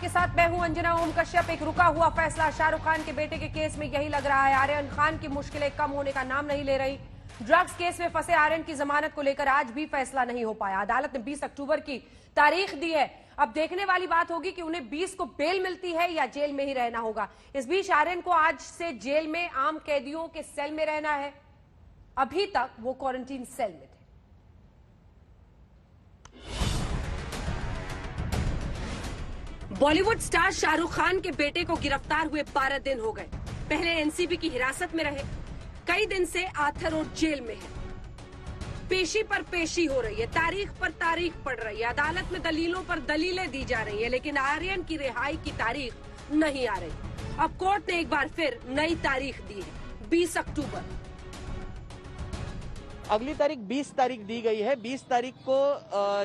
आपके साथ मैं हूं अंजना ओम कश्यप। एक रुका हुआ फैसला शाहरुख खान के बेटे के केस में यही लग रहा है। आर्यन खान की मुश्किलें कम होने का नाम नहीं ले रही। ड्रग्स केस में फंसे आर्यन की जमानत को लेकर आज भी फैसला नहीं हो पाया। अदालत ने 20 अक्टूबर की तारीख दी है। अब देखने वाली बात होगी कि उन्हें 20 को बेल मिलती है या जेल में ही रहना होगा। इस बीच आर्यन को आज से जेल में आम कैदियों के सेल में रहना है। अभी तक वो क्वारंटीन सेल में थे। बॉलीवुड स्टार शाहरुख खान के बेटे को गिरफ्तार हुए 12 दिन हो गए। पहले एनसीबी की हिरासत में रहे, कई दिन से आर्थर रोड जेल में है। पेशी पर पेशी हो रही है, तारीख पर तारीख पड़ रही है, अदालत में दलीलों पर दलीलें दी जा रही है, लेकिन आर्यन की रिहाई की तारीख नहीं आ रही। अब कोर्ट ने एक बार फिर नई तारीख दी है, 20 अक्टूबर। अगली तारीख 20 तारीख दी गई है। 20 तारीख को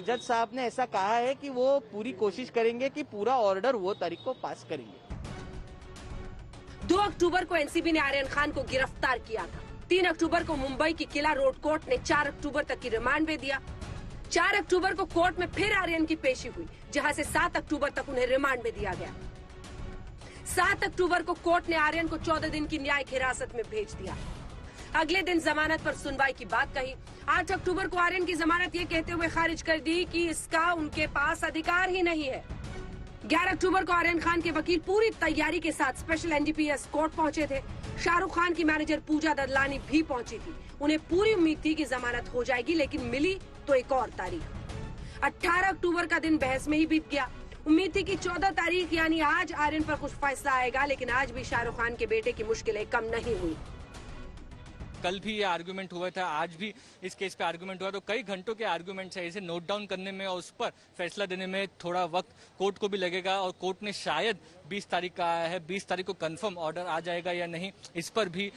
जज साहब ने ऐसा कहा है कि वो पूरी कोशिश करेंगे कि पूरा ऑर्डर वो तारीख को पास करेंगे। 2 अक्टूबर को एनसीबी ने आर्यन खान को गिरफ्तार किया था। 3 अक्टूबर को मुंबई की किला रोड कोर्ट ने 4 अक्टूबर तक की रिमांड में दिया। 4 अक्टूबर को कोर्ट में फिर आर्यन की पेशी हुई, जहां से 7 अक्टूबर तक उन्हें रिमांड में दिया गया। 7 अक्टूबर को कोर्ट ने आर्यन को 14 दिन की न्यायिक हिरासत में भेज दिया। अगले दिन जमानत पर सुनवाई की बात कही। 8 अक्टूबर को आर्यन की जमानत ये कहते हुए खारिज कर दी कि इसका उनके पास अधिकार ही नहीं है। 11 अक्टूबर को आर्यन खान के वकील पूरी तैयारी के साथ स्पेशल एनडीपीएस कोर्ट पहुंचे थे। शाहरुख खान की मैनेजर पूजा ददलानी भी पहुंची थी। उन्हें पूरी उम्मीद थी कि जमानत हो जाएगी, लेकिन मिली तो एक और तारीख। 18 अक्टूबर का दिन बहस में ही बीत गया। उम्मीद थी कि 14 तारीख यानी आज आर्यन पर कुछ फैसला आएगा, लेकिन आज भी शाहरुख खान के बेटे की मुश्किलें कम नहीं हुई। कल भी ये आर्गुमेंट हुआ था, आज भी इस केस पे आर्गुमेंट हुआ, तो कई घंटों के आर्गुमेंट्स है। इसे नोट डाउन करने में और उस पर फैसला देने में थोड़ा वक्त कोर्ट को भी लगेगा और कोर्ट ने शायद 20 तारीख का आया है। 20 तारीख को कंफर्म ऑर्डर आ जाएगा या नहीं, इस पर भी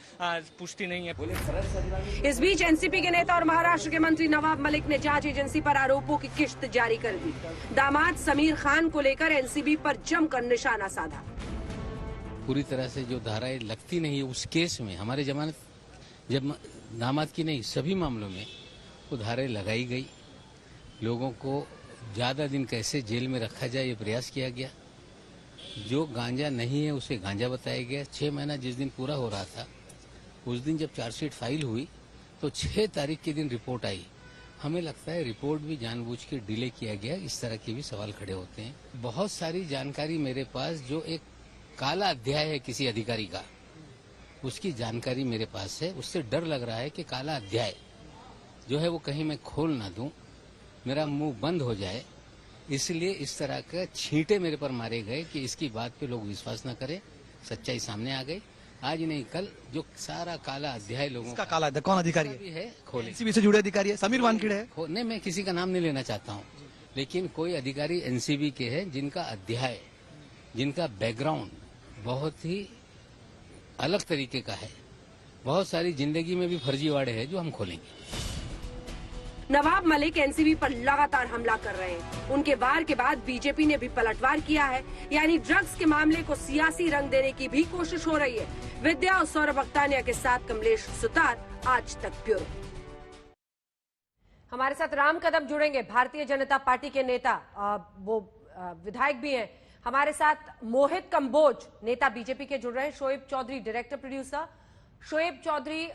पुष्टि नहीं है। इस बीच एनसीपी के नेता और महाराष्ट्र के मंत्री नवाब मलिक ने जांच एजेंसी पर आरोपों की किश्त जारी कर दी। दामाद समीर खान को लेकर एनसीबी पर जमकर निशाना साधा। पूरी तरह से जो धाराएं लगती नहीं है उस केस में हमारे जमानत जब दामाद की नहीं सभी मामलों में वो धाराएं लगाई गई। लोगों को ज्यादा दिन कैसे जेल में रखा जाए ये प्रयास किया गया। जो गांजा नहीं है उसे गांजा बताया गया। 6 महीना जिस दिन पूरा हो रहा था उस दिन जब चार्जशीट फाइल हुई तो 6 तारीख के दिन रिपोर्ट आई। हमें लगता है रिपोर्ट भी जानबूझ के डिले किया गया। इस तरह के भी सवाल खड़े होते हैं। बहुत सारी जानकारी मेरे पास जो एक काला अध्याय है किसी अधिकारी का, उसकी जानकारी मेरे पास है। उससे डर लग रहा है कि काला अध्याय जो है वो कहीं मैं खोल ना दूं, मेरा मुंह बंद हो जाए, इसलिए इस तरह के छींटे मेरे पर मारे गए कि इसकी बात पे लोग विश्वास न करें। सच्चाई सामने आ गई। आज नहीं कल जो सारा काला अध्याय लोगों का काला अध्याय कौन अधिकारी है खोले। एनसीबी से जुड़े अधिकारी है, समीर वानखेड़े है। नहीं, मैं किसी का नाम नहीं लेना चाहता हूँ, लेकिन कोई अधिकारी एनसीबी के हैं जिनका अध्याय, जिनका बैकग्राउंड बहुत ही अलग तरीके का है। बहुत सारी जिंदगी में भी फर्जीवाड़े हैं जो हम खोलेंगे। नवाब मलिक एनसीबी पर लगातार हमला कर रहे हैं। उनके वार के बाद बीजेपी ने भी पलटवार किया है, यानी ड्रग्स के मामले को सियासी रंग देने की भी कोशिश हो रही है। विद्या और सौरभ अख्तानिया के साथ कमलेश सुतार, आज तक ब्यूरो। हमारे साथ राम कदम जुड़ेंगे, भारतीय जनता पार्टी के नेता, वो विधायक भी हैं। हमारे साथ मोहित कंबोज, नेता बीजेपी के जुड़ रहे हैं। Shoaib Chaudhary, director producer. शोएब चौधरी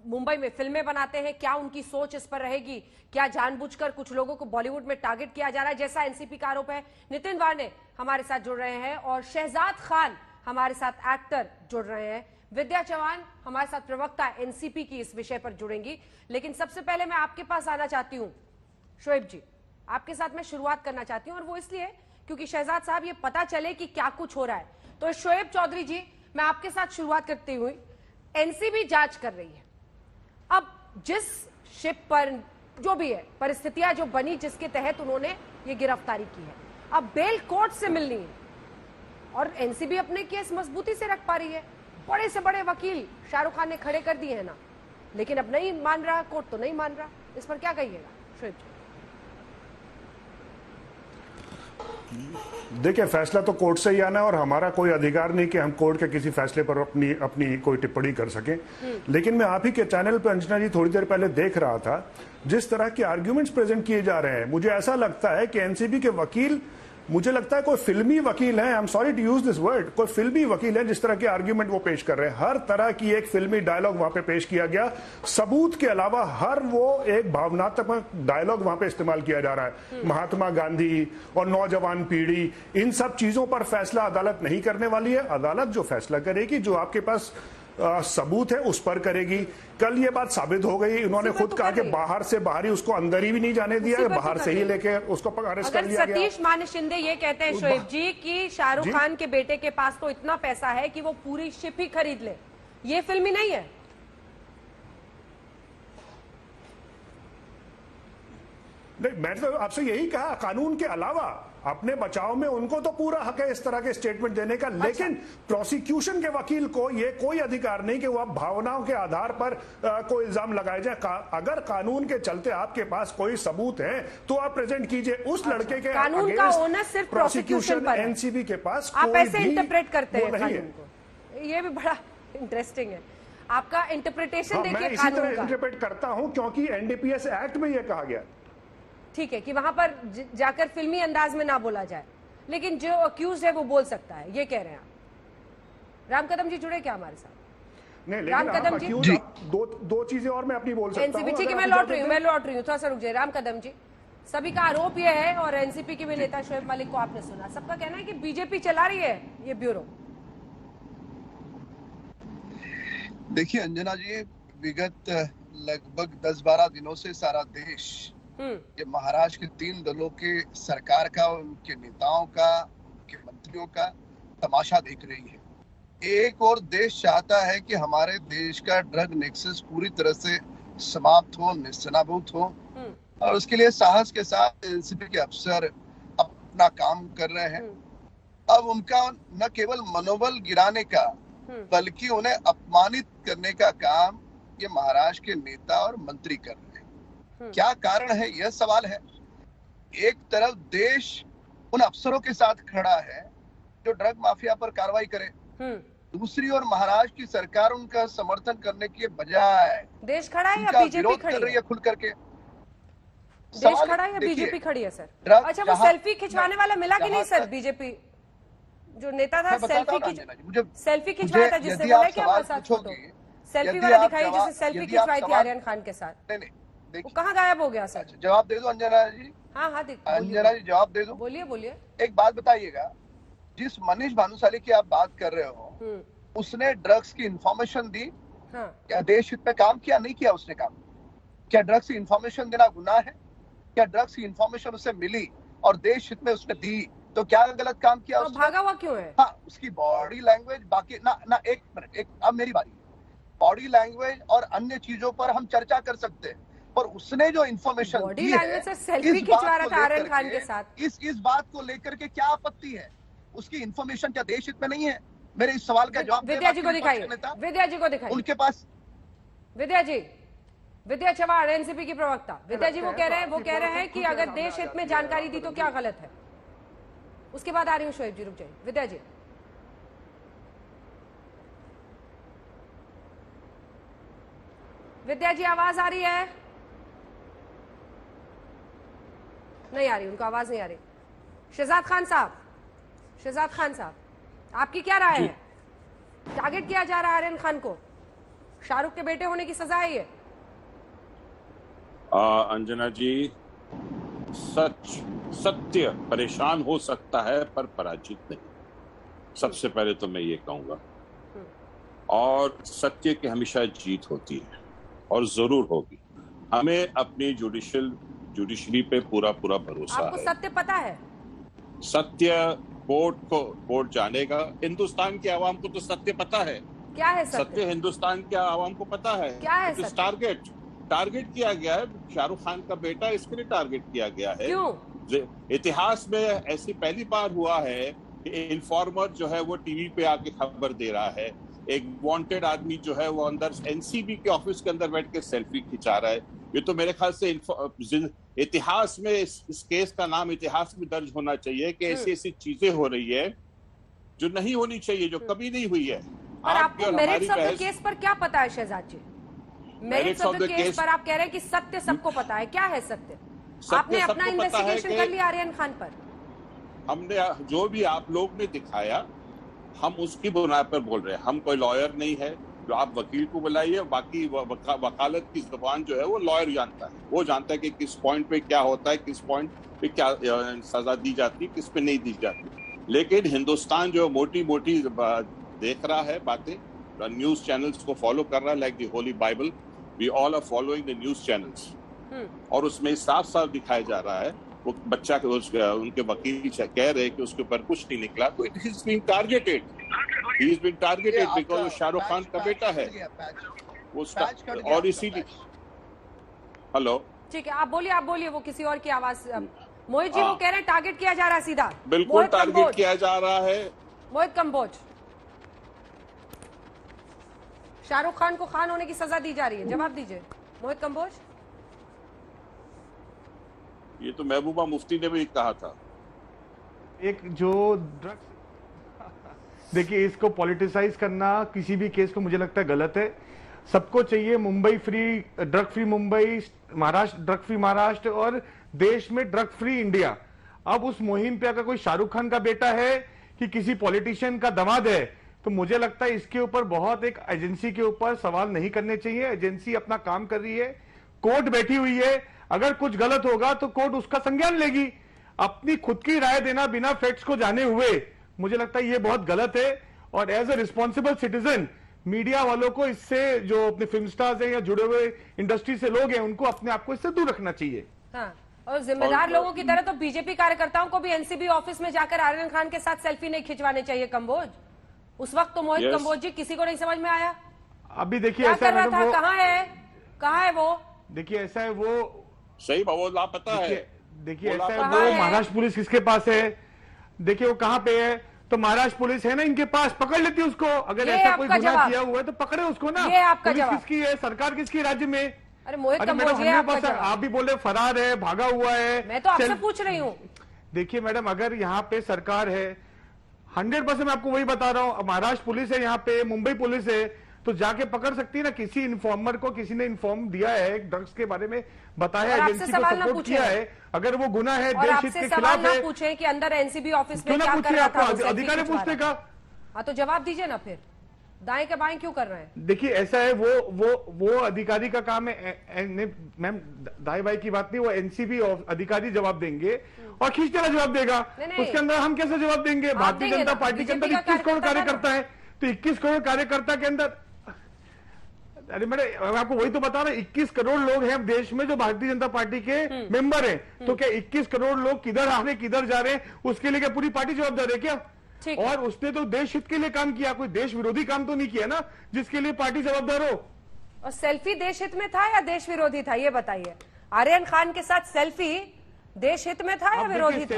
मुंबई में फिल्में बनाते हैं, क्या उनकी सोच इस पर रहेगी? क्या जानबूझकर कुछ लोगों को बॉलीवुड में टारगेट किया जा रहा है, जैसा एनसीपी का आरोप है? नितिन वार्ने हमारे साथ जुड़ रहे हैं और शहजाद खान हमारे साथ एक्टर जुड़ रहे हैं। विद्या चौहान हमारे साथ प्रवक्ता एनसीपी की इस विषय पर जुड़ेंगी। लेकिन सबसे पहले मैं आपके पास आना चाहती हूँ शोएब जी, आपके साथ मैं शुरुआत करना चाहती हूँ, और वो इसलिए क्योंकि शहजाद साहब ये पता चले कि क्या कुछ हो रहा है। तो शोएब चौधरी जी, मैं आपके साथ शुरुआत करती हुई, एनसीबी जांच कर रही है। अब जिस शिप पर जो भी है परिस्थितियां जो बनी, जिसके तहत उन्होंने ये गिरफ्तारी की है, अब बेल कोर्ट से मिलनी है और एनसीबी अपने केस मजबूती से रख पा रही है। बड़े से बड़े वकील शाहरुख खान ने खड़े कर दिए हैं ना, लेकिन अब नहीं मान रहा कोर्ट, तो नहीं मान रहा। इस पर क्या कहिएगा शोएब जी? देखिए, फैसला तो कोर्ट से ही आना है और हमारा कोई अधिकार नहीं कि हम कोर्ट के किसी फैसले पर अपनी कोई टिप्पणी कर सकें। लेकिन मैं आप ही के चैनल पर अंजना जी थोड़ी देर पहले देख रहा था, जिस तरह के आर्ग्यूमेंट्स प्रेजेंट किए जा रहे हैं, मुझे ऐसा लगता है कि एनसीबी के वकील मुझे लगता है कोई फिल्मी वकील है, I am sorry to use this word, कोई फिल्मी वकील है जिस तरह के आर्ग्यूमेंट वो पेश कर रहे हैं। हर तरह की एक फिल्मी डायलॉग वहां पे पेश किया गया, सबूत के अलावा हर वो एक भावनात्मक डायलॉग वहां पे इस्तेमाल किया जा रहा है। महात्मा गांधी और नौजवान पीढ़ी, इन सब चीजों पर फैसला अदालत नहीं करने वाली है। अदालत जो फैसला करेगी, जो आपके पास सबूत है उस पर करेगी। कल ये बात साबित हो गई, इन्होंने खुद कहा कि बाहर से बाहर ही उसको अंदर ही भी नहीं जाने दिया, बाहर से ही लेके उसको अरेस्ट कर लिया गया। सतीश मान शिंदे ये कहते हैं शोएब जी कि शाहरुख खान के बेटे के पास तो इतना पैसा है कि वो पूरी शिप ही खरीद ले, ये फिल्मी नहीं है? नहीं, मैं तो आपसे यही कहा, कानून के अलावा अपने बचाव में उनको तो पूरा हक है इस तरह के स्टेटमेंट देने का, लेकिन प्रोसिक्यूशन के वकील को ये कोई अधिकार नहीं कि वो आप भावनाओं के आधार पर कोई इल्जाम लगाए जाए। अगर कानून के चलते आपके पास कोई सबूत है तो आप प्रेजेंट कीजिए। उस लड़के के कानून का ओनर सिर्फ प्रोसिक्यूशन पर है, एनसीबी के पास आप ऐसे इंटरप्रेट करते हैं कानून को, ये भी बड़ा इंटरेस्टिंग है आपका इंटरप्रिटेशन। देखिए इसी तरह इंटरप्रेट करता हूं क्योंकि एनडीपीएस एक्ट में यह कहा गया, ठीक है, कि वहां पर जाकर फिल्मी अंदाज में ना बोला जाए, लेकिन जो अक्यूज है वो बोल सकता है, ये कह रहे हैं आप। राम कदम जी जुड़े क्या हमारे साथ? नहीं, राम कदम जी, दो चीजें और मैं अपनी बोल सकता हूं। एनसीपी, ठीक है, मैं लौट रही हूँ, थोड़ा सा रुक जाए। राम कदम जी, सभी का आरोप यह है, और एनसीपी के भी नेता शोएब मलिक को आपने सुना, सबका कहना है कि बीजेपी चला रही है ये ब्यूरो। देखिए अंजना जी, विगत लगभग 10-12 दिनों से सारा देश ये महाराष्ट्र के 3 दलों के सरकार का, उनके नेताओं का, उनके मंत्रियों का तमाशा देख रही है। एक और देश चाहता है कि हमारे देश का ड्रग नेक्सस पूरी तरह से समाप्त हो, निस्सनाबूद हो, और उसके लिए साहस के साथ एनसीपी के अफसर अपना काम कर रहे हैं। अब उनका न केवल मनोबल गिराने का बल्कि उन्हें अपमानित करने का काम ये महाराष्ट्र के नेता और मंत्री कर रहे हैं। क्या कारण है, यह सवाल है। एक तरफ देश उन अफसरों के साथ खड़ा है जो ड्रग माफिया पर कार्रवाई करे, दूसरी ओर महाराष्ट्र की सरकार उनका समर्थन करने के बजाय देश खड़ा है या बीजेपी खड़ी कर रही है खुल करके। देश खड़ा है या बीजेपी खड़ी है सर? अच्छा, वो सेल्फी खिंचवाने वाला मिला कि नहीं सर? बीजेपी जो नेता था सेल्फी खिंचवाया था, जिससे बोला क्या हमारे साथ फोटो सेल्फी वाला दिखाई, जिससे सेल्फी खिंचवाई थी आर्यन खान के साथ, वो कहाँ गायब हो गया सर? जवाब दे दो अंजना जी। हाँ, अंजना जी जवाब दे दो। बोलिए। एक बात बताइएगा, जिस मनीष भानुशाली की आप बात कर रहे हो, उसने ड्रग्स की इंफॉर्मेशन दी, क्या देश हित में काम किया? नहीं किया उसने काम। क्या ड्रग्स की इंफॉर्मेशन देना गुनाह है? क्या ड्रग्स की इंफॉर्मेशन उसे मिली और देश हित में उसने दी तो क्या गलत काम किया? तो भागा हुआ क्यों है? हाँ, उसकी बॉडी लैंग्वेज, बाकी ना एक मिनट, अब मेरी बारी। बॉडी लैंग्वेज और अन्य चीजों पर हम चर्चा कर सकते हैं, पर उसने जो इन्फॉर्मेशन दी है, सेल्फी खिंचवा रहा था आर्यन खान के साथ, इस बात को लेकर के क्या आपत्ति है? उसकी इन्फॉर्मेशन क्या देश हित में नहीं है? मेरे इस सवाल का जवाब विद्या जी को दिखाइए, विद्या जी को दिखाइए उनके पास। विद्या चव्हाण, एनसीपी की प्रवक्ता विद्या जी, वो कह रहे हैं कि अगर देश हित में जानकारी दी तो क्या गलत है? उसके बाद आ रही हूँ शोएब जी, रुक जाइए। विद्या जी, आवाज आ रही है? नहीं आ रही, उनको आवाज नहीं आ रही। शहजाद खान साहब, आपकी क्या राय है? टारगेट किया जा रहा है आर्यन खान को, शाहरुख के बेटे होने की सजा है ये? अंजना जी, सत्य परेशान हो सकता है पर पराजित नहीं, सबसे पहले तो मैं ये कहूंगा। और सत्य की हमेशा जीत होती है और जरूर होगी। हमें अपनी जुडिशरी पे पूरा भरोसा है। आपको सत्य पता है? सत्य कोर्ट जानेगा। हिंदुस्तान की आवाम को तो सत्य पता है। क्या है सत्य? हिंदुस्तान की आवाम को पता है। क्या है सत्य? टारगेट किया गया है शाहरुख खान का बेटा, इसके लिए टारगेट किया गया है। क्यों? इतिहास में ऐसी पहली बार हुआ है कि इन्फॉर्मर जो है वो टीवी पे आके खबर दे रहा है। एक वांटेड आदमी जो है वो अंदर एनसीबी के ऑफिस के अंदर बैठ के सेल्फी खिंचा रहा है। ये तो मेरे ख्याल से इतिहास में इस केस का नाम इतिहास में दर्ज होना चाहिए कि ऐसी चीजें हो रही है जो नहीं होनी चाहिए, जो कभी नहीं हुई है। और आपको मेरिट्स ऑफ द केस पर क्या पता है शहजाद जी? मेरिट्स ऑफ द केस पर आप कह रहे हैं कि सत्य सबको पता है। क्या है सत्य? आपने अपना इन्वेस्टिगेशन कर लिया आर्यन खान पर? हमने जो भी आप लोग ने दिखाया हम उसकी बुनियाद पर बोल रहे हैं। हम कोई लॉयर नहीं है, जो आप वकील को बुलाइए, बाकी वकालत की जुबान जो है वो लॉयर जानता है, वो जानता है कि किस पॉइंट पे क्या होता है, किस पॉइंट पे क्या सजा दी जाती है, किस पे नहीं दी जाती। लेकिन हिंदुस्तान जो मोटी मोटी देख रहा है बातें, न्यूज चैनल्स को फॉलो कर रहा है, like the holy Bible, we all are following the news channels, और उसमें साफ साफ दिखाया जा रहा है वो बच्चा उनके वकील कह रहे हैं कि उसके ऊपर कुछ नहीं निकला, तो it is being targeted, he is being targeted because वो शाहरुख खान का बेटा है वो और इसीलिए। हेलो, ठीक है, आप बोलिए, वो किसी और की आवाज। मोहित जी वो कह रहे हैं टारगेट किया जा रहा है सीधा, बिल्कुल टारगेट किया जा रहा है। मोहित कंबोज, शाहरुख खान को खान होने की सजा दी जा रही है, जवाब दीजिए मोहित कंबोज। ये तो महबूबा मुफ्ती ने भी कहा था। एक जो ड्रग्स, देखिए इसको पॉलिटिसाइज करना किसी भी केस को मुझे लगता है गलत है। सबको चाहिए Mumbai free, drug free Mumbai, Maharashtra drug free Maharashtra और देश में ड्रग फ्री इंडिया। अब उस मुहिम पे अगर कोई शाहरुख खान का बेटा है कि किसी पॉलिटिशियन का दामाद है, तो मुझे लगता है इसके ऊपर बहुत एक एजेंसी के ऊपर सवाल नहीं करने चाहिए। एजेंसी अपना काम कर रही है, कोर्ट बैठी हुई है, अगर कुछ गलत होगा तो कोर्ट उसका संज्ञान लेगी। अपनी खुद की राय देना बिना फैक्ट्स को जाने हुए, मुझे लगता है ये बहुत गलत है। और as a responsible citizen media वालों को इससे, जो अपने फिल्म स्टार्स हैं या जुड़े हुए इंडस्ट्री से लोग हैं, उनको अपने आप को इससे दूर रखना चाहिए। हाँ, और जिम्मेदार लोगों की तरह तो बीजेपी कार्यकर्ताओं को भी एनसीबी ऑफिस में जाकर आर्यन खान के साथ सेल्फी नहीं खिंचवाने चाहिए। कंबोज, उस वक्त तो मोहित कंबोज जी किसी को नहीं समझ में आया, अभी देखिए क्या ऐसा कर रहा था, कहाँ है वो? देखिए ऐसा है वो, सही वो लापता है। देखिए ऐसा है वो, महाराष्ट्र पुलिस किसके पास है, देखिए वो कहाँ पे है, तो महाराष्ट्र पुलिस है ना इनके पास, पकड़ लेती है उसको। अगर ऐसा कोई गुनाह किया हुआ है तो पकड़े उसको ना। ये आपका पुलिस जवाब। किसकी है, सरकार किसकी राज्य में? अरे मोहित मैडम, आप भी बोले फरार है, भागा हुआ है। मैं तो आपसे पूछ रही हूँ। देखिए मैडम, अगर यहाँ पे सरकार है, 100% मैं आपको वही बता रहा हूँ, महाराष्ट्र पुलिस है यहाँ पे, मुंबई पुलिस है, तो जाके पकड़ सकती है ना। किसी इन्फॉर्मर को किसी ने इन्फॉर्म दिया है, ड्रग्स के बारे में बताया, एजेंसी को सपोर्ट किया है, अगर वो गुनाह है, देश हित के खिलाफ है, पूछे कि अंदर एनसीबी ऑफिस में क्या कर रहा था, अधिकारी पूछने का। हाँ तो जवाब दीजिए ना, फिर दाएं के बाएं क्यों कर रहे हैं? देखिए ऐसा है, वो अधिकारी का काम है। मैम, दाएं बाएं की बात नहीं, वो एनसीबी अधिकारी जवाब देंगे और खींचने का जवाब देगा। उसके अंदर हम कैसे जवाब देंगे? भारतीय जनता पार्टी के अंदर 21 करोड़ कार्यकर्ता है, तो 21 करोड़ कार्यकर्ता के अंदर, अरे मैं आपको वही तो बता रहा हूं, 21 करोड़ लोग हैं देश में जो भारतीय जनता पार्टी के मेंबर हैं। तो क्या 21 करोड़ लोग किधर आ रहे किधर जा रहे हैं, उसके लिए क्या पूरी पार्टी जवाबदार है क्या? और उसने तो देश हित के लिए काम किया, कोई देश विरोधी काम तो नहीं किया ना जिसके लिए पार्टी जवाबदार हो। और सेल्फी देश हित में था या देश विरोधी था, ये बताइए। आर्यन खान के साथ सेल्फी देश हित में था या विरोधी था?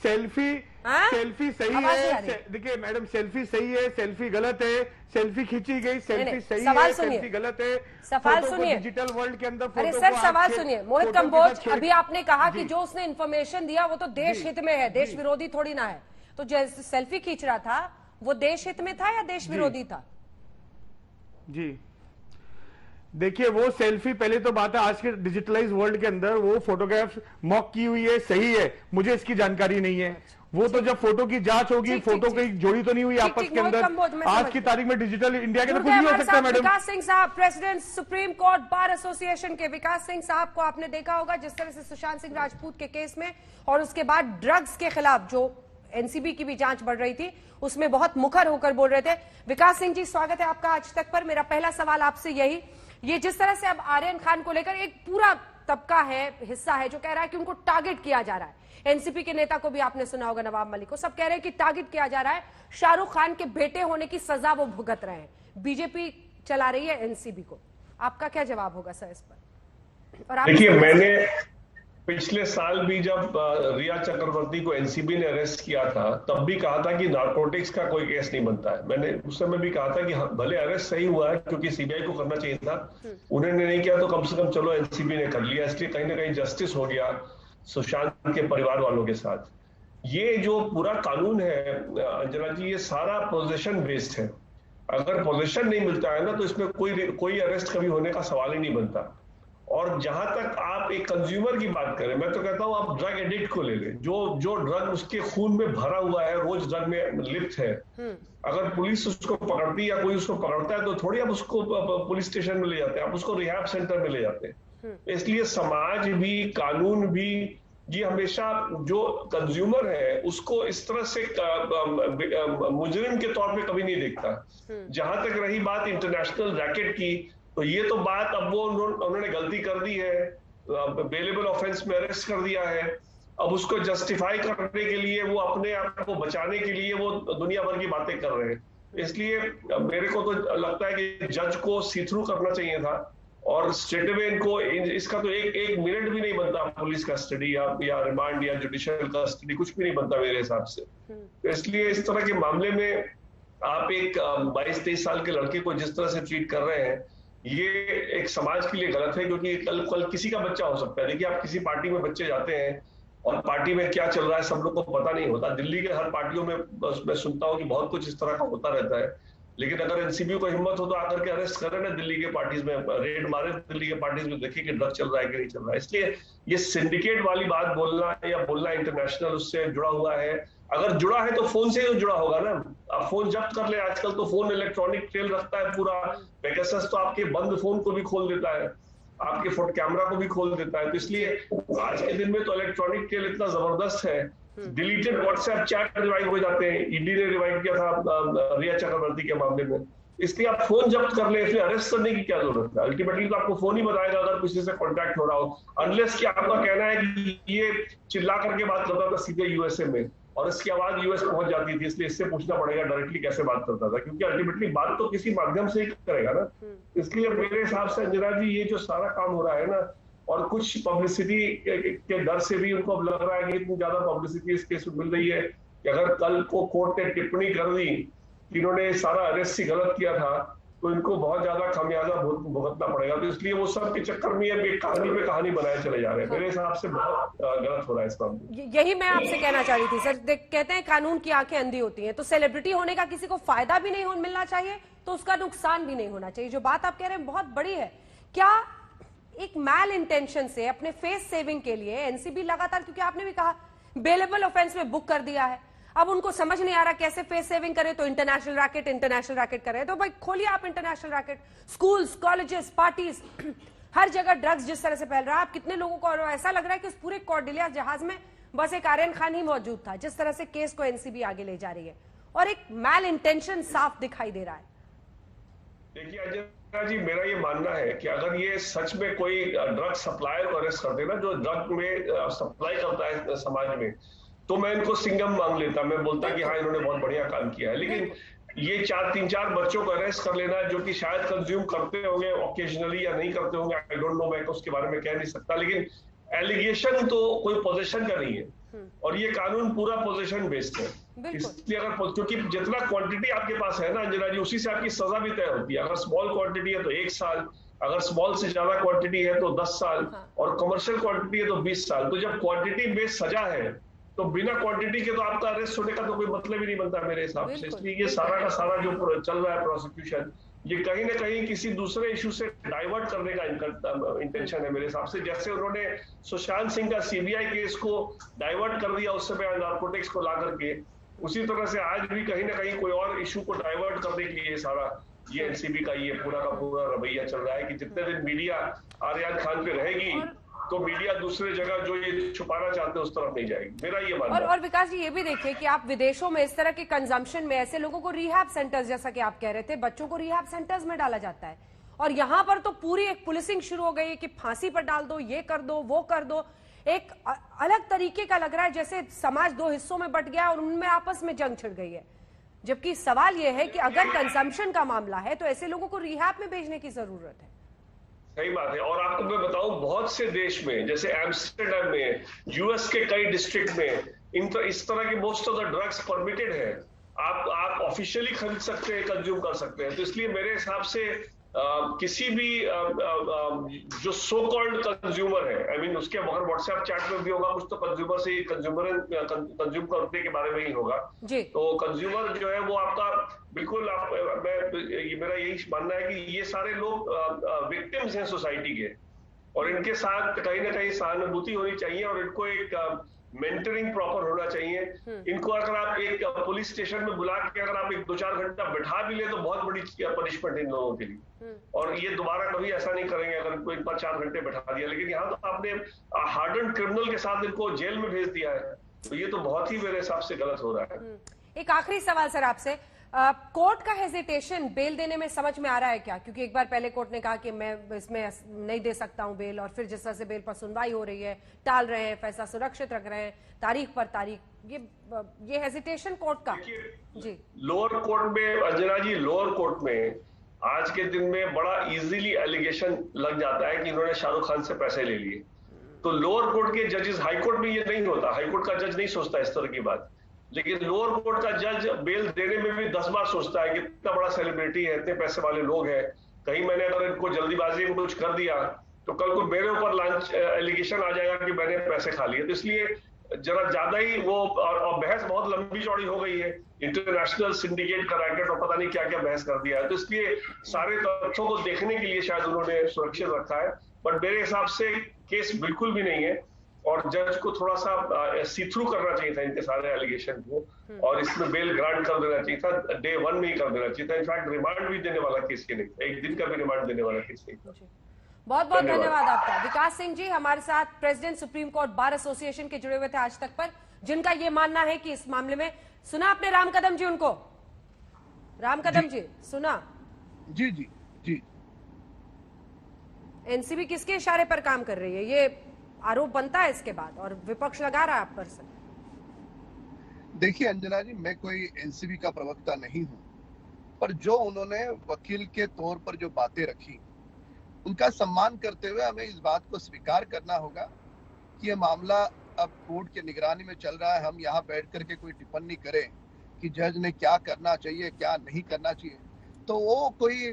सेल्फी सही है। देखिए मैडम, सेल्फी सही है, सेल्फी गलत है, सेल्फी खींची गई, सेल्फी सही है, सेल्फी गलत है। सवाल सुनिए, डिजिटल वर्ल्ड के अंदर। अरे सर सवाल सुनिए मोहित कंबोज, अभी आपने कहा कि जो उसने इन्फॉर्मेशन दिया वो तो देश हित में है, देश विरोधी थोड़ी ना है। तो जैसे सेल्फी खींच रहा था वो देश हित में था या देश विरोधी था? जी देखिए, वो सेल्फी, पहले तो बात है आज के डिजिटलाइज वर्ल्ड के अंदर वो फोटोग्राफ मॉक की हुई है, सही है, मुझे इसकी जानकारी नहीं है। वो तो जब फोटो की जांच होगी, फोटो की जोड़ी तो नहीं हुई आपस के अंदर। आज की तारीख में डिजिटल इंडिया के अंदर कुछ नहीं हो सकता मैडम। विकास सिंह साहब, president supreme court bar association के, विकास सिंह साहब को आपने देखा होगा जिस तरह से सुशांत सिंह राजपूत के केस में और उसके बाद ड्रग्स के खिलाफ जो एनसीबी की भी जांच बढ़ रही थी, उसमें बहुत मुखर होकर बोल रहे थे। विकास सिंह जी, स्वागत है आपका आज तक पर। मेरा पहला सवाल आपसे यही, ये जिस तरह से अब आर्यन खान को लेकर एक पूरा तबका है, हिस्सा है जो कह रहा है कि उनको टारगेट किया जा रहा है, एनसीपी के नेता को भी आपने सुना होगा, नवाब मलिक को, सब कह रहे हैं कि टारगेट किया जा रहा है, शाहरुख खान के बेटे होने की सजा वो भुगत रहे हैं, बीजेपी चला रही है एनसीबी को। आपका क्या जवाब होगा सर इस पर? और देखिए, मैंने पिछले साल भी जब रिया चक्रवर्ती को एनसीबी ने अरेस्ट किया था, तब भी कहा था कि नारकोटिक्स का कोई केस नहीं बनता है। मैंने उस समय भी कहा था कि भले अरेस्ट सही हुआ है क्योंकि सीबीआई को करना चाहिए था, उन्होंने नहीं किया, तो कम से कम चलो एनसीबी ने कर लिया, इसलिए कहीं ना कहीं जस्टिस हो गया सुशांत के परिवार वालों के साथ। ये जो पूरा कानून है अंजना जी, ये सारा पोजीशन बेस्ड है। अगर पोजीशन नहीं मिलता है ना, तो इसमें कोई अरेस्ट कभी होने का सवाल ही नहीं बनता। और जहां तक आप एक कंज्यूमर की बात करें, मैं तो कहता हूं आप ड्रग एडिक्ट को ले लें, जो ड्रग उसके खून में भरा हुआ है, रोज ड्रग में लिप्त है, अगर पुलिस उसको पकड़ती है या कोई उसको पकड़ता है तो थोड़ी आप उसको पुलिस स्टेशन में ले जाते हैं, आप उसको रिहैब सेंटर में ले जाते हैं। इसलिए समाज भी, कानून भी, ये हमेशा जो कंज्यूमर है उसको इस तरह से मुजरिम के तौर पे कभी नहीं देखता। जहां तक रही बात इंटरनेशनल रैकेट की, तो ये तो बात अब वो उन्होंने गलती कर दी है, बेलेबल ऑफेंस में अरेस्ट कर दिया है, अब उसको जस्टिफाई करने के लिए, वो अपने आप को बचाने के लिए वो दुनिया भर की बातें कर रहे हैं। इसलिए मेरे को तो लगता है कि जज को सी थ्रू करना चाहिए था और स्टेटवे इनको इसका तो एक मिनट भी नहीं बनता, पुलिस कस्टडी या रिमांड या जुडिशियल कस्टडी कुछ भी नहीं बनता मेरे हिसाब से। तो इसलिए इस तरह के मामले में आप एक 22-23 साल के लड़के को जिस तरह से ट्रीट कर रहे हैं, ये एक समाज के लिए गलत है, क्योंकि कल किसी का बच्चा हो सकता है। देखिए, आप किसी पार्टी में बच्चे जाते हैं और पार्टी में क्या चल रहा है सब लोग को पता नहीं होता। दिल्ली के हर पार्टियों में मैं सुनता हूँ कि बहुत कुछ इस तरह का होता रहता है, लेकिन अगर एनसीबी को हिम्मत हो तो आकर के अरेस्ट करें ना, दिल्ली के पार्टीज में रेड मारे, दिल्ली के पार्टीज में देखिए कि ड्रग चल रहा है कि नहीं चल रहा है। इसलिए ये सिंडिकेट वाली बात बोलना या बोलना इंटरनेशनल उससे जुड़ा हुआ है, अगर जुड़ा है तो फोन से ही जुड़ा होगा ना। आप फोन जब्त कर ले, आजकल तो फोन इलेक्ट्रॉनिक ट्रेल रखता है पूरा, पेगासस तो आपके बंद फोन को भी खोल देता है, आपके फोन कैमरा को भी खोल देता है। तो इसलिए आज के दिन में तो इलेक्ट्रॉनिक ट्रेल इतना जबरदस्त है, डिलीटेड व्हाट्सएप चैट रिवाइव हो जाते हैं। ईडी ने रिवाइव किया था रिया चक्रवर्ती के मामले में। इसलिए आप फोन जब्त कर ले, इसलिए अरेस्ट करने की क्या जरूरत है? अल्टीमेटली तो आपको फोन ही बताएगा अगर किसी से कॉन्टैक्ट हो रहा हो, अनलेस कि आपका कहना है कि ये चिल्ला करके बात करता था सीधे यूएसए में और इसकी आवाज यूएस पहुंच जाती थी, इसलिए इससे पूछना पड़ेगा डायरेक्टली कैसे बात करता था, क्योंकि अल्टीमेटली बात तो किसी माध्यम से ही करेगा ना। इसलिए मेरे हिसाब से अंजना जी, ये जो सारा काम हो रहा है ना, और कुछ पब्लिसिटी के डर से भी उनको अब लग रहा है कि इतनी ज्यादा पब्लिसिटी इस केस में मिल रही है कि अगर कल को कोर्ट ने टिप्पणी कर दी कि इन्होंने सारा अरेस्ट ही गलत किया था, तो इनको बहुत ज्यादा खामियाजा भुगतना पड़ेगा। तो इसलिए वो सब के चक्कर में अब एक कहानी पे कहानी बनाए चले जा रहे हैं। मेरे हिसाब से बहुत गलत हो रहा है इस मामले। यही मैं आपसे कहना चाह रही थी सर। कहते हैं कानून की आंखें अंधी होती हैं, तो सेलिब्रिटी होने का किसी को फायदा भी नहीं मिलना चाहिए, तो उसका नुकसान भी नहीं होना चाहिए। जो बात आप कह रहे हैं बहुत बड़ी है। क्या एक मैल इंटेंशन से अपने फेस सेविंग के लिए एनसीबी लगातार, क्योंकि आपने भी कहा बेलेबल ऑफेंस में बुक कर दिया है, अब उनको समझ नहीं आ रहा कैसे फेस सेविंग करे, तो इंटरनेशनल रैकेट करे, तो भाई खोलिए आप international racket. Schools, colleges, parties, हर जगह ड्रग्स जिस तरह से फैल रहा है, आप कितने लोगों को, और ऐसा लग रहा है कि उस पूरे कॉर्डेलिया जहाज में बस एक आर्यन खान ही मौजूद था, जिस तरह से केस को एनसीबी आगे ले जा रही है, और एक मैल इंटेंशन साफ दिखाई दे रहा है। देखिए अजय जी, मेरा ये मानना है कि अगर ये सच में कोई ड्रग सप्लायर को अरेस्ट कर देना, जो ड्रग में सप्लाई करता है समाज में, तो मैं इनको सिंघम मांग लेता, मैं बोलता कि हाँ इन्होंने बहुत बढ़िया काम किया है। लेकिन ये 3-4 बच्चों को अरेस्ट कर लेना, जो कि शायद कंज्यूम करते होंगे ऑकेजनली या नहीं करते होंगे, आई डोंट नो, मैं उसके बारे में कह नहीं सकता, लेकिन एलिगेशन तो कोई पोजीशन का नहीं है और ये कानून पूरा पोजीशन बेस्ड है। इसलिए अगर, क्योंकि जितना क्वांटिटी आपके पास है ना अंजना जी, उसी से आपकी सजा भी तय होती है। अगर स्मॉल क्वांटिटी है तो 1 साल, अगर स्मॉल से ज्यादा क्वांटिटी है तो 10 साल, और कमर्शियल क्वांटिटी है तो 20 साल। तो जब क्वांटिटी बेस्ड सजा है तो बिना क्वांटिटी के तो आपका अरेस्ट होने का तो कोई मतलब ही नहीं बनता मेरे हिसाब से। इसलिए ये सारा का सारा जो चल रहा है प्रोसिक्यूशन, ये कहीं ना कहीं किसी दूसरे इशू से डाइवर्ट करने का इंटेंशन है मेरे हिसाब से। जैसे उन्होंने सुशांत सिंह का सीबीआई केस को डाइवर्ट कर दिया उस समय नार्कोटिक्स को ला करके, उसी तरह से आज भी कहीं ना कहीं कोई और इशू को डाइवर्ट करने के लिए सारा ये एनसीबी का ये पूरा का पूरा रवैया चल रहा है कि जितने दिन मीडिया आर्यन खान पे रहेगी तो मीडिया दूसरे जगह जो ये छुपाना चाहते हैं उस तरफ नहीं जाएगी, मेरा ये मानना है। और विकास जी, ये भी देखिए कि आप विदेशों में इस तरह के कंजम्पशन में ऐसे लोगों को रिहैब सेंटर्स, जैसा कि आप कह रहे थे, बच्चों को रिहैब सेंटर्स में डाला जाता है, और यहाँ पर तो पूरी एक पुलिसिंग शुरू हो गई है कि फांसी पर डाल दो, ये कर दो, वो कर दो। एक अलग तरीके का लग रहा है, जैसे समाज 2 हिस्सों में बट गया और उनमें आपस में जंग छिड़ गई है। जबकि सवाल यह है कि अगर कंजम्पशन का मामला है तो ऐसे लोगों को रिहैब में भेजने की जरूरत है। सही बात है। और आपको मैं बताऊं, बहुत से देश में, जैसे एम्स्टर्डम में, यूएस के कई डिस्ट्रिक्ट में इस तरह के most of the drugs permitted है। आप ऑफिशियली खरीद सकते हैं, कंज्यूम कर सकते हैं। तो इसलिए मेरे हिसाब से किसी भी जो सो कॉल्ड कंज्यूमर है, आई मीन उसके अगर व्हाट्सएप चैट में भी होगा कुछ, तो कंज्यूमर से कंज्यूम करने के बारे में ही होगा। तो कंज्यूमर जो है वो आपका बिल्कुल मेरा यही मानना है कि ये सारे लोग विक्टिम्स हैं सोसाइटी के, और इनके साथ कहीं ना कहीं सहानुभूति होनी चाहिए और इनको एक मेंटरिंग प्रॉपर होना चाहिए। इनको अगर आप एक पुलिस स्टेशन में बुला के अगर आप 1-2-4 घंटा बैठा भी ले तो बहुत बड़ी पनिशमेंट इन लोगों के लिए, और ये दोबारा कभी ऐसा नहीं करेंगे अगर इनको 1-4 घंटे बैठा दिया। लेकिन यहाँ तो आपने हार्डन क्रिमिनल के साथ इनको जेल में भेज दिया है, तो ये तो बहुत ही मेरे हिसाब से गलत हो रहा है। एक आखिरी सवाल सर आपसे, कोर्ट का हेजिटेशन बेल देने में समझ में आ रहा है क्या? क्योंकि एक बार पहले कोर्ट ने कहा कि मैं इसमें नहीं दे सकता हूं बेल, और फिर जिस तरह से बेल पर सुनवाई हो रही है, टाल रहे हैं, फैसला सुरक्षित रख रहे हैं तारीख पर तारीख, ये हेजिटेशन कोर्ट का। जी, लोअर कोर्ट में अंजना जी, लोअर कोर्ट में आज के दिन में बड़ा इजीली एलिगेशन लग जाता है कि इन्होंने शाहरुख खान से पैसे ले लिए। तो लोअर कोर्ट के जजेस, हाई कोर्ट में ये नहीं होता, हाई कोर्ट का जज नहीं सोचता इस तरह की बात, लेकिन लोअर कोर्ट का जज बेल देने में भी 10 बार सोचता है कि इतना बड़ा सेलिब्रिटी है, इतने पैसे वाले लोग हैं, कहीं मैंने अगर इनको जल्दीबाजी में कुछ कर दिया तो कल को मेरे ऊपर लॉन्च एलिगेशन आ जाएगा कि मैंने पैसे खा लिए। तो इसलिए जरा ज्यादा ही वो, और बहस बहुत लंबी चौड़ी हो गई है, इंटरनेशनल सिंडिकेट का रैकेट और पता नहीं क्या क्या बहस कर दिया है, तो इसलिए सारे तथ्यों को देखने के लिए शायद उन्होंने सुरक्षित रखा है। बट मेरे हिसाब से केस बिल्कुल भी नहीं है, और जज को थोड़ा सा सी थ्रू करना चाहिए था इनके सारे एलिगेशन को, और इसमें बेल ग्रांट कर देना चाहिए था, डे 1 में ही कर देना चाहिए था। इनफैक्ट रिमांड भी देने वाला केस नहीं था, एक दिन का भी रिमांड देने वाला केस नहीं था। बहुत बहुत धन्यवाद आपका। विकास सिंह जी हमारे साथ president supreme court bar association के जुड़े हुए थे आज तक पर, जिनका ये मानना है कि इस मामले में, सुना आपने राम कदम जी उनको? राम कदम जी सुना? जी जी जी। एनसीबी किसके इशारे पर काम कर रही है, ये आरोप बनता है इसके बाद, और विपक्ष लगा रहा है आप पर से। देखिए अंजना जी, मैं कोई एनसीबी का प्रवक्ता नहीं हूं, पर जो उन्होंने वकील के तौर पर जो बातें रखी, उनका सम्मान करते हुए हमें इस बात को स्वीकार करना होगा कि यह मामला अब कोर्ट के निगरानी में चल रहा है। हम यहाँ बैठ करके कोई टिप्पणी करें कि जज ने क्या करना चाहिए क्या नहीं करना चाहिए, तो वो कोई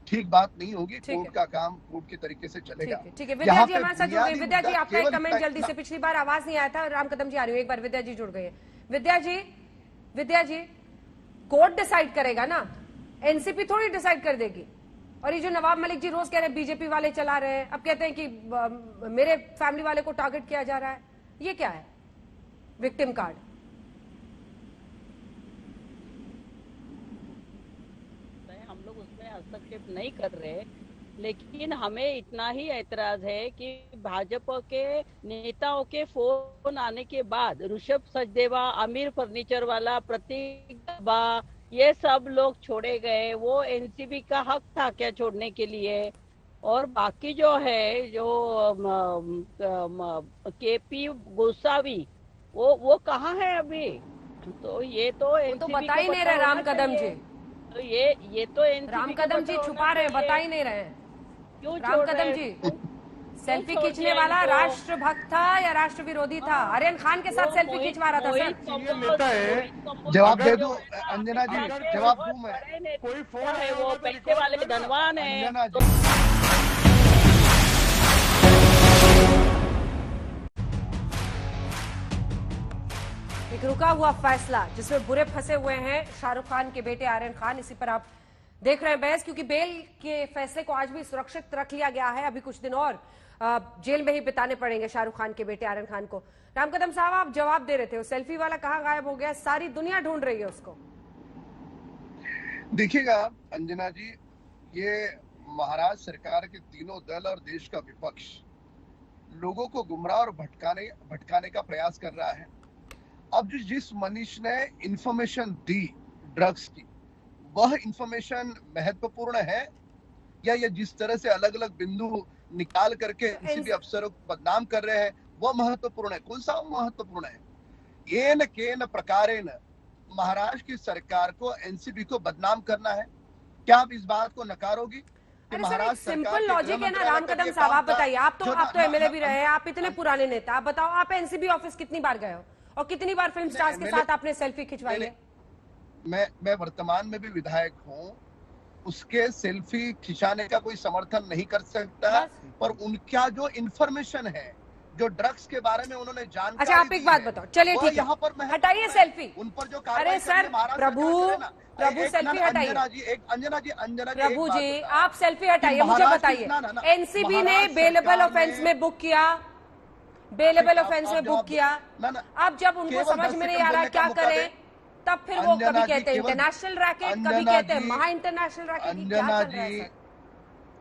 ठीक बात नहीं होगी। कोर्ट का काम कोर्ट के तरीके से चलेगा। ठीक है, विद्या जी हमारे साथ जुड़ गई। विद्या जी आपका एक कमेंट जल्दी से, पिछली बार आवाज नहीं आया था, राम कदम जी आ रही हूँ, एक बार विद्या जी जुड़ गई है। विद्या जी कोर्ट डिसाइड करेगा ना, एनसीपी थोड़ी डिसाइड कर देगी। और ये जो नवाब मलिक जी रोज कह रहे हैं बीजेपी वाले चला रहे हैं, अब कहते हैं कि मेरे फैमिली वाले को टारगेट किया जा रहा है, ये क्या है? Victim card. हम लोग उसमें हस्तक्षेप नहीं कर रहे, लेकिन हमें इतना ही ऐतराज है कि भाजपा के नेताओं के फोन आने के बाद ऋषभ सचदेवा, आमिर फर्नीचर वाला, प्रतीक, ये सब लोग छोड़े गए। वो एनसीबी का हक था क्या छोड़ने के लिए? और बाकी जो है, जो केपी गोसावी, वो कहाँ है अभी? तो ये तो एनसीबी बता ही नहीं रहे राम कदम जी। तो ये तो एनसीबी राम कदम जी छुपा रहे हैं, बता ही नहीं रहे। क्यों राम कदम जी सेल्फी खींचने वाला राष्ट्रभक्त था या राष्ट्र विरोधी था? आर्यन खान के साथ सेल्फी खिंचवा रहा था सर। जवाब दे दो अंजना जी, जवाब दूं मैं? कोई फोन है, वो पैसे वाले धनवान है। अंजना जी, एक रुका हुआ फैसला जिसमें बुरे फंसे हुए हैं शाहरुख खान के बेटे आर्यन खान, इसी पर आप देख रहे हैं बहस, क्योंकि बेल के फैसले को आज भी सुरक्षित रख लिया गया है। अभी कुछ दिन और जेल में ही बिताने पड़ेंगे शाहरुख खान के बेटे आर्यन खान को। राम कदम साहब आप जवाब दे रहे थे, वो सेल्फी वाला कहाँ गायब हो गया? सारी दुनिया ढूंढ रही है उसको। देखिएगा अंजना जी, ये महाराष्ट्र सरकार के तीनों दल और देश का विपक्ष लोगों को गुमराह और भटकाने का प्रयास कर रहा है। अब जिस मनीष ने इंफॉर्मेशन दी ड्रग्स की, वह इंफॉर्मेशन महत्वपूर्ण है या ये जिस तरह से अलग अलग बिंदु निकाल करके किसी भी अफसरों को बदनाम कर रहे हैं वह महत्वपूर्ण है? कौन सा महत्वपूर्ण है? येन केन प्रकारेण महाराष्ट्र की सरकार को, एनसीबी को बदनाम करना है? क्या आप इस बात को नकारोगी? सिंपल लॉजिक है ना राम कदम साहब, आप बताइए। आप तो एमएलए भी रहे हैं, आप इतने पुराने नेता, आप बताओ आप एनसीबी ऑफिस कितनी बार गए हो और कितनी बार फिल्म स्टार्स के साथ आपने सेल्फी खिंचवाई है? मैं वर्तमान में भी विधायक हूँ, उसके सेल्फी खिंचाने का कोई समर्थन नहीं कर सकता, पर उनका जो इंफॉर्मेशन है, जो ड्रग्स के बारे में उन्होंने जानकारी अच्छा, आप एक बात बताओ, चलिए ठीक है, यहाँ पर हटाइए सेल्फी। उन पर जो अरे सर, प्रभु सेल्फी हटाइए। अंजना जी प्रभु जी, आप सेल्फी हटाइए, मुझे बताइए, एनसीबी ने बेलेबल ऑफेंस में बुक किया, बेलेबल ऑफेंस में बुक किया। अब जब उनको समझ में नहीं आ रहा क्या करें, तब फिर वो कभी कहते हैं इंटरनेशनल रैकेट, कभी कहते हैं महा इंटरनेशनल रैकेट।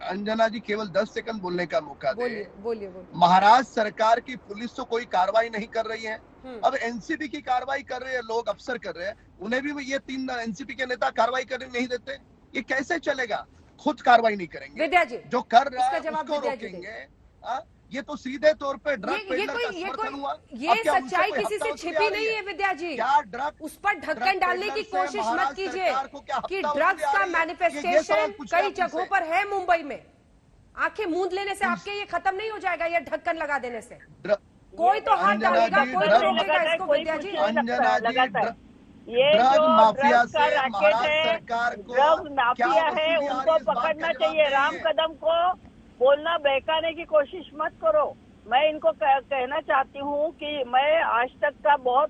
अंजना जी केवल 10 सेकंड बोलने का मौका दे। बोलिए। महाराष्ट्र सरकार की पुलिस तो कोई कार्रवाई नहीं कर रही है, अब एनसीबी की कार्रवाई कर रहे हैं, लोग अफसर कर रहे हैं, उन्हें भी ये 3 एनसीबी के नेता कार्रवाई करने नहीं देते, ये कैसे चलेगा? खुद कार्रवाई नहीं करेंगे, विद्या जी जो कर रहा है उसको रोकेंगे। ये तो सीधे तौर पे ड्रग पेडलर का समर्थन हुआ। ये सच्चाई किसी से छिपी नहीं है विद्या जी, क्या ड्रग उस पर ढक्कन डालने की कोशिश मत कीजिए कि ड्रग्स का मैनिफेस्टेशन कई जगहों पर है मुंबई में। आंखें मूंद लेने से आपके ये खत्म नहीं हो जाएगा, ये ढक्कन लगा देने से। कोई तो हाथ डालेगा, कोई तो रोकेगा इसको विद्या जी। अंजना जी, ये ड्रग जो माफिया ड्रग्स का से रैकेट महाराष्ट्र है, सरकार को ड्रग माफिया है, उनको पकड़ना चाहिए। राम कदम को बोलना बहकाने की कोशिश मत करो। मैं इनको कहना चाहती हूँ कि मैं आज तक का बहुत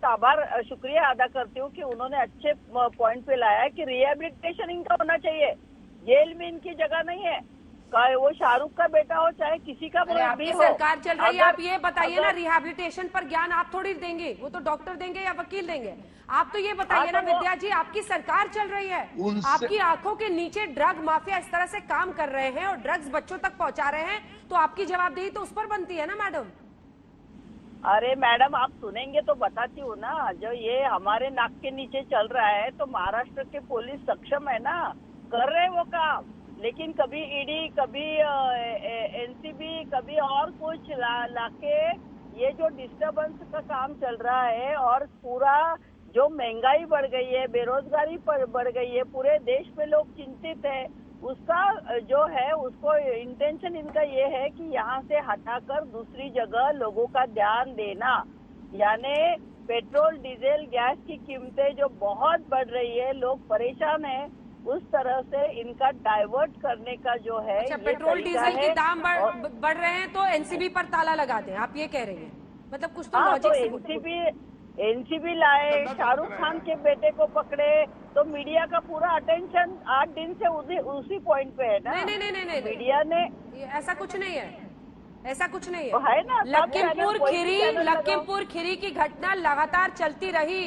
शुक्रिया अदा करती हूँ कि उन्होंने अच्छे पॉइंट पे लाया है कि रिहेबिलिटेशन इनका होना चाहिए, जेल में इनकी जगह नहीं है। वो शाहरुख का बेटा हो चाहे किसी का भी हो, सरकार चल रही है, आप ये बताइए ना, रिहेबिलिटेशन पर ज्ञान आप थोड़ी देंगे, वो तो डॉक्टर देंगे या वकील देंगे। आप तो ये बताइए ना विद्या जी, आपकी सरकार चल रही है, आपकी आंखों के नीचे ड्रग माफिया इस तरह से काम कर रहे हैं और ड्रग्स बच्चों तक पहुंचा रहे हैं, तो आपकी जवाबदेही तो उस पर बनती है ना मैडम। अरे मैडम, आप सुनेंगे तो बताती हूँ ना, जो ये हमारे नाक के नीचे चल रहा है, तो महाराष्ट्र की पुलिस सक्षम है ना, कर रहे वो काम। लेकिन कभी ईडी, कभी एनसीबी, कभी और कुछ लाके ये जो डिस्टर्बेंस का काम चल रहा है, और पूरा जो महंगाई बढ़ गई है, बेरोजगारी बढ़ गई है, पूरे देश में लोग चिंतित है, उसका जो है उसको इंटेंशन इनका ये है कि यहाँ से हटाकर दूसरी जगह लोगों का ध्यान देना। यानी पेट्रोल, डीजल, गैस की कीमतें जो बहुत बढ़ रही है, लोग परेशान हैं, उस तरह से इनका डाइवर्ट करने का जो है। अच्छा, पेट्रोल डीजल के दाम बढ़ रहे हैं तो एनसीबी पर ताला लगा दें, आप ये कह रही हैं? मतलब कुछ तो लॉजिक से एनसीबी लाए, शाहरुख खान के बेटे को पकड़े, तो मीडिया का पूरा अटेंशन 8 दिन से उसी पॉइंट पे है ना। नहीं, मीडिया ने ऐसा कुछ नहीं है, ऐसा कुछ नहीं तो है ना। लखीमपुर खीरी की घटना लगातार चलती रही,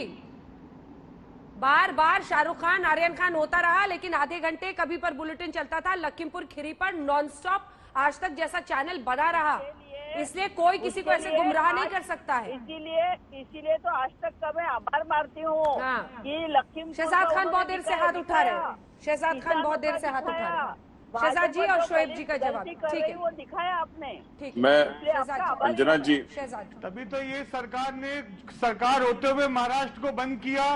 बार बार शाहरुख खान, आर्यन खान होता रहा, लेकिन आधे घंटे कभी पर बुलेटिन चलता था। लखीमपुर खीरी पर नॉनस्टॉप आज तक जैसा चैनल बना रहा, इसलिए कोई किसी को ऐसे गुमराह नहीं कर सकता है। इसीलिए तो आज तक का मैं आभार मारती हूँ कि लखीमपुर। शहजाद खान बहुत देर से हाथ उठा रहे हैं, शहजाद खान बहुत देर से हाथ उठा रहे हैं। शहजाद जी और शोएब जी का जवाब, ठीक है, वो दिखाया आपने, ठीक है। मैं अंजना जी, तभी तो ये सरकार होते हुए महाराष्ट्र को बंद किया,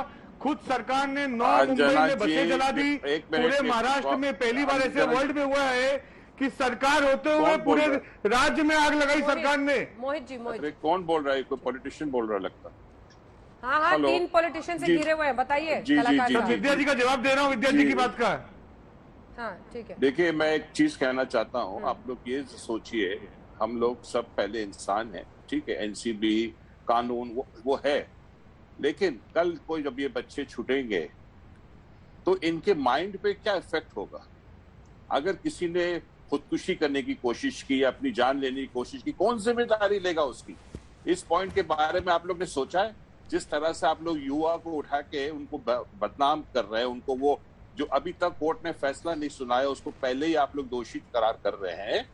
खुद सरकार ने 9 मुंबई में बसें जला दी। पूरे महाराष्ट्र में पहली बार ऐसे वर्ल्ड में हुआ है कि सरकार होते हुए पूरे राज्य में आग लगाई सरकार ने। मोहित जी, कौन बोल रहा है? कोई पॉलिटिशियन बोल रहा लगता? हाँ, 3 पॉलिटिशियन से घिरे हुए हैं, बताइए। विद्या जी का जवाब दे रहा हूँ, विद्या जी की बात का। हाँ, ठीक है। देखिए, मैं एक चीज कहना चाहता हूँ, आप लोग ये सोचिए, हम लोग सब पहले इंसान हैं, ठीक है, एनसीबी कानून वो है, लेकिन कल कोई जब ये बच्चे छूटेंगे तो इनके माइंड पे क्या इफेक्ट होगा? अगर किसी ने खुदकुशी करने की कोशिश की या अपनी जान लेने की कोशिश की, कौन जिम्मेदारी लेगा उसकी? इस पॉइंट के बारे में आप लोग ने सोचा है? जिस तरह से आप लोग युवा को उठा के उनको बदनाम कर रहे हैं, उनको वो जो अभी तक कोर्ट ने फैसला नहीं सुनाया उसको पहले ही आप लोग दोषी करार कर रहे हैं।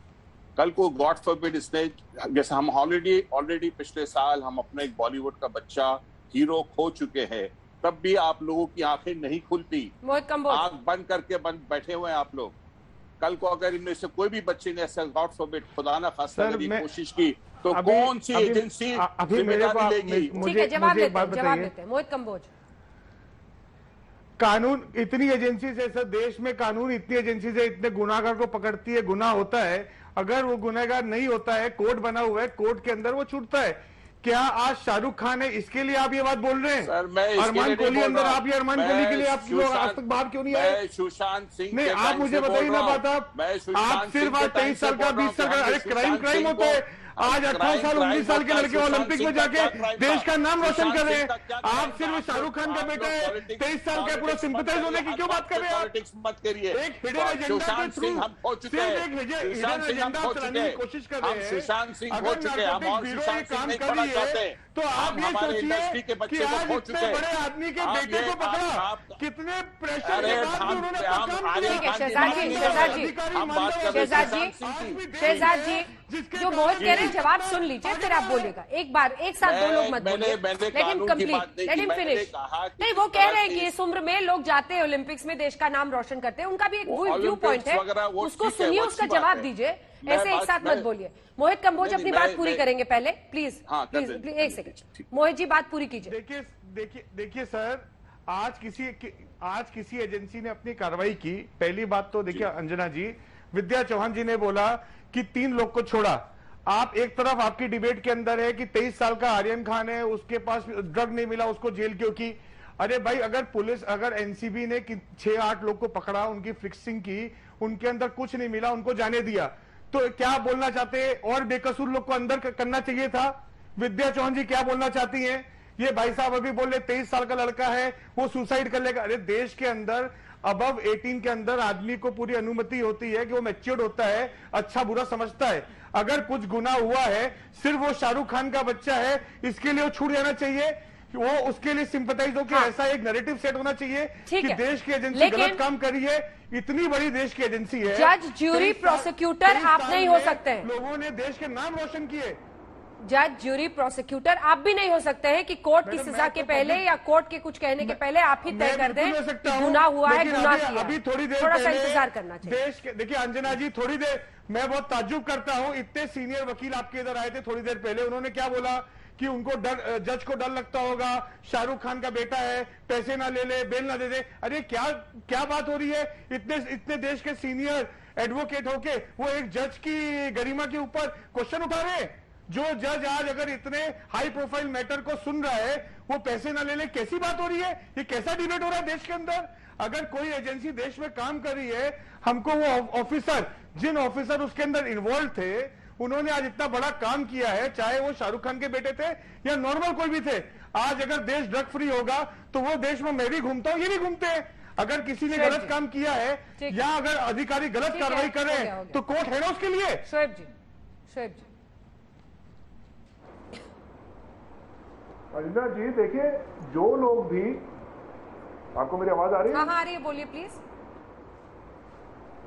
कल को गॉड फॉरबिड इसने, जैसे हम ऑलरेडी पिछले साल हम अपने एक बॉलीवुड का बच्चा हीरो खो चुके हैं, तब भी आप लोगों की आंखें नहीं खुलती, आंख बंद करके बैठे हुए हैं आप लोग। कल को अगर इनमें से कोई भी बच्चे ने ऐसा गॉड फॉरबिड खुदा ना खास्ता की कोशिश की तो कौन सी एजेंसी जिम्मेदारी लेगी? ठीक है, जवाब देते हैं मोहित कंबोज। कानून इतनी एजेंसी से, ऐसा देश में कानून इतनी एजेंसी से इतने गुनाहगार को पकड़ती है, गुनाह होता है, अगर वो गुनहगार नहीं होता है, कोर्ट बना हुआ है, कोर्ट के अंदर वो छूटता है। क्या आज शाहरुख खान है इसके लिए आप ये बात बोल रहे हैं? सर, मैं अरमान कोहली अंदर, आप ये अरमान कोहली के लिए आप लोग आज तक बाहर क्यों नहीं आए? सुशांत सिंह नहीं, आप मुझे बताइए ना बात, आप सिर्फ 23 साल का 20 साल का, अरे क्राइम होता है। आज 18 साल 19 साल के लड़के ओलंपिक में जाके देश का नाम रोशन कर रहे हैं। आप सिर्फ शाहरुख खान का बेटा है, 23 साल का, पूरा सिंपथाइज होने की क्यों बात कर रहे हैं? पॉलिटिक्स मत करिए। एक हिडन एजेंडा के थ्रू सिर्फ एक हिडन एजेंडा चलाने की कोशिश कर रहे हैं। सुशांत सिंह हो अगर चुके हैं, हम और नार्कोटिक्स सुशांत ब्यूरो सिंह ये नहीं काम पढ़ना करिए चाहते, तो आप ये हमारे इंडस्ट्री के सोचिए बच्चे कि को आज खो इतने चुके बड़े आदमी के बेटे को पकड़ा, कितने प्रेशर के बाद भी उन्होंने अपना काम किया। ठीक है शहजाद जी, शहजाद जी, शहजाद जी, शहजाद जी, जो मोहित कह रहे हैं जवाब सुन लीजिए, फिर आप बोलिएगा। एक बार एक साथ दो लोग मत बोलिए, लेकिन कंप्लीट, लेट हिम फिनिश। नहीं, वो कह रहे हैं कि इस उम्र में लोग जाते हैं ओलंपिक्स में, देश का नाम रोशन करते हैं, उनका भी एक व्यू पॉइंट है, उसको सुनिए, उसका जवाब दीजिए, ऐसे एक साथ मत बोलिए। मोहित कंबोज अपनी बात पूरी करेंगे पहले, प्लीज प्लीज प्लीज एक सेकंड। मोहित जी बात पूरी कीजिए। देखिए सर, आज किसी एजेंसी ने अपनी कार्रवाई की। पहली बात तो देखिए अंजना जी, विद्या चौहान जी ने बोला कि 3 लोग को छोड़ा। आप एक तरफ आपकी डिबेट के अंदर है कि 23 साल का आर्यन खान है, उसके पास ड्रग नहीं मिला, उसको जेल क्यों की? अरे भाई, अगर एनसीबी ने 6-8 लोग को पकड़ा, उनकी फिक्सिंग की, उनके अंदर कुछ नहीं मिला, उनको जाने दिया, तो क्या बोलना चाहते हैं? और बेकसूर लोग को अंदर करना चाहिए था। विद्या चौहान जी क्या बोलना चाहती हैं? ये भाई साहब अभी बोल रहे 23 साल का लड़का है, वो सुसाइड कर लेगा। अरे देश के अंदर अबव 18 के अंदर आदमी को पूरी अनुमति होती है कि वो मैच्योर्ड होता है, अच्छा बुरा समझता है। अगर कुछ गुनाह हुआ है, सिर्फ वो शाहरुख खान का बच्चा है, इसके लिए वो छूट जाना चाहिए। वो उसके लिए सिंपथाइज हो कि ऐसा एक नैरेटिव सेट होना चाहिए कि देश की एजेंसी गलत काम करी है। इतनी बड़ी देश की एजेंसी है, जज, ज्यूरी, प्रोसिक्यूटर आप नहीं हो सकते हैं। लोगों ने देश के नाम रोशन किए। जज, ज्यूरी, प्रोसिक्यूटर आप भी नहीं हो सकते हैं कि कोर्ट की सजा के पहले या कोर्ट के कुछ कहने के पहले आप ही तय कर दें कि गुनाह हुआ है, गुनाह किया। अभी थोड़ी देर थोड़ा सा इंतजार करना चाहिए। देश के देखिए अंजना जी, थोड़ी देर मैं बहुत ताज्जुब करता हूं, इतने सीनियर वकील आपके इधर आए थे थोड़ी देर पहले, उन्होंने क्या बोला कि उनको डर, जज को डर लगता होगा, शाहरुख खान का बेटा है, पैसे ना ले ले, बेल ना दे दे। अरे क्या बात हो रही है? इतने देश के सीनियर एडवोकेट होके वो एक जज की गरिमा के ऊपर क्वेश्चन उठा रहे हैं। जो जज आज अगर इतने हाई प्रोफाइल मैटर को सुन रहा है, वो पैसे ना ले ले, कैसी बात हो रही है? ये कैसा डिबेट हो रहा है देश के अंदर? अगर कोई एजेंसी देश में काम कर रही है, हमको वो ऑफिसर, जिन ऑफिसर उसके अंदर इन्वॉल्व थे, उन्होंने आज इतना बड़ा काम किया है, चाहे वो शाहरुख खान के बेटे थे या नॉर्मल कोई भी थे। आज अगर देश ड्रग फ्री होगा तो वो देश में मैं भी घूमता हूं, ये भी घूमते हैं। अगर किसी ने गलत काम किया है या अगर अधिकारी गलत कार्रवाई कर रहे हैं तो कोर्ट है ना उसके लिए। शोएब जी अंजना जी, देखिए, जो लोग भी, आपको मेरी आवाज आ रही है? हाँ आ रही है, बोलिए प्लीज।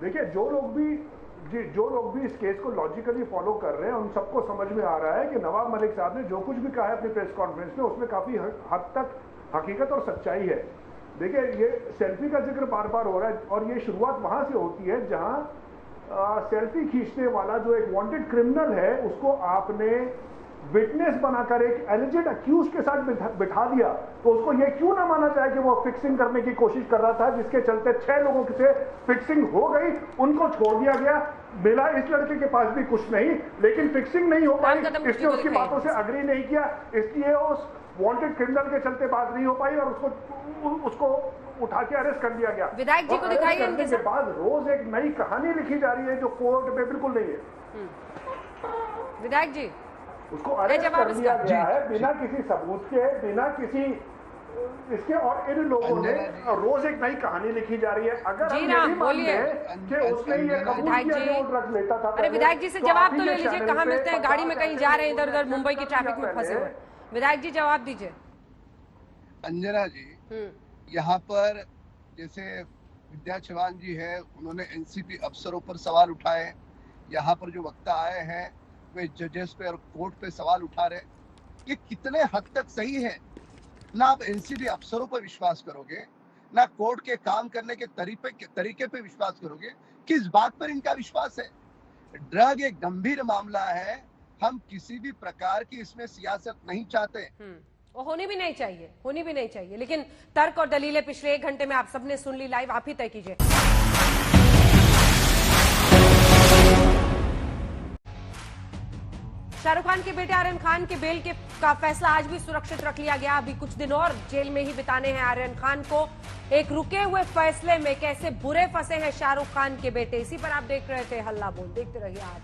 देखिए, जो लोग भी इस केस को लॉजिकली फॉलो कर रहे हैं, उन सबको समझ में आ रहा है कि नवाब मलिक साहब ने जो कुछ भी कहा है अपनी प्रेस कॉन्फ्रेंस में, उसमें काफी हद तक हकीकत और सच्चाई है। देखिए, ये सेल्फी का जिक्र बार बार हो रहा है और ये शुरुआत वहां से होती है जहां सेल्फी खींचने वाला जो एक वांटेड क्रिमिनल है, उसको आपने विटनेस बनाकर एक एलिजेड अक्यूज के साथ बिठा दिया, तो उसको ये क्यों ना माना जाए कि वो फिक्सिंग करने की कोशिश कर रहा था, जिसके चलते 6 लोगों से फिक्सिंग हो गई, उनको छोड़ दिया गया। मिला इस लड़के के पास भी कुछ नहीं, लेकिन फिक्सिंग नहीं हो पाई, इसने उसकी बातों से अग्री नहीं किया, इसलिए उस वांटेड क्रिमिनल के चलते बात नहीं हो पाई और उसको उठा के अरेस्ट कर दिया गया। विधायक जी को दिखाइए इनके के बाद रोज एक नई कहानी लिखी जा रही है जो कोर्ट में बिल्कुल नहीं है। विधायक जी, उसको अरेस्ट कर दिया गया है बिना किसी सबूत के, बिना किसी इसके, और इन लोगों ने रोज एक नई कहानी लिखी जा रही है। अगर जी ना, बोलिए कि उसने ये कबूल किया कि वो ड्रग्स लेता था। अरे विधायक जी से जवाब तो ले लीजिए, कहाँ मिलते हैं? गाड़ी में कहीं जा रहे हैं, इधर उधर मुंबई की ट्रैफिक में फंसे हुए। विधायक जी जवाब दीजिए। अंजना जी, यहाँ पर जैसे विद्या चौहान जी है, उन्होंने एनसीबी अफसरों पर सवाल उठाए। यहाँ पर जो वक्ता आए हैं वे जजेस पे और कोर्ट पे सवाल उठा रहे। ये कितने हद तक सही है? ना आप एनसीबी अफसरों पर विश्वास करोगे, ना कोर्ट के काम करने के तरीके पे विश्वास करोगे। किस बात पर इनका विश्वास है? ड्रग एक गंभीर मामला है, हम किसी भी प्रकार की इसमें सियासत नहीं चाहते। वो होनी भी नहीं चाहिए, लेकिन तर्क और दलीलें पिछले 1 घंटे में आप सबने सुन ली, लाइव आप ही तय कीजिए। शाहरुख खान के बेटे आर्यन खान के बेल का फैसला आज भी सुरक्षित रख लिया गया। अभी कुछ दिन और जेल में ही बिताने हैं आर्यन खान को। एक रुके हुए फैसले में कैसे बुरे फंसे हैं शाहरुख खान के बेटे, इसी पर आप देख रहे थे हल्ला बोल। देखते रहिए आज।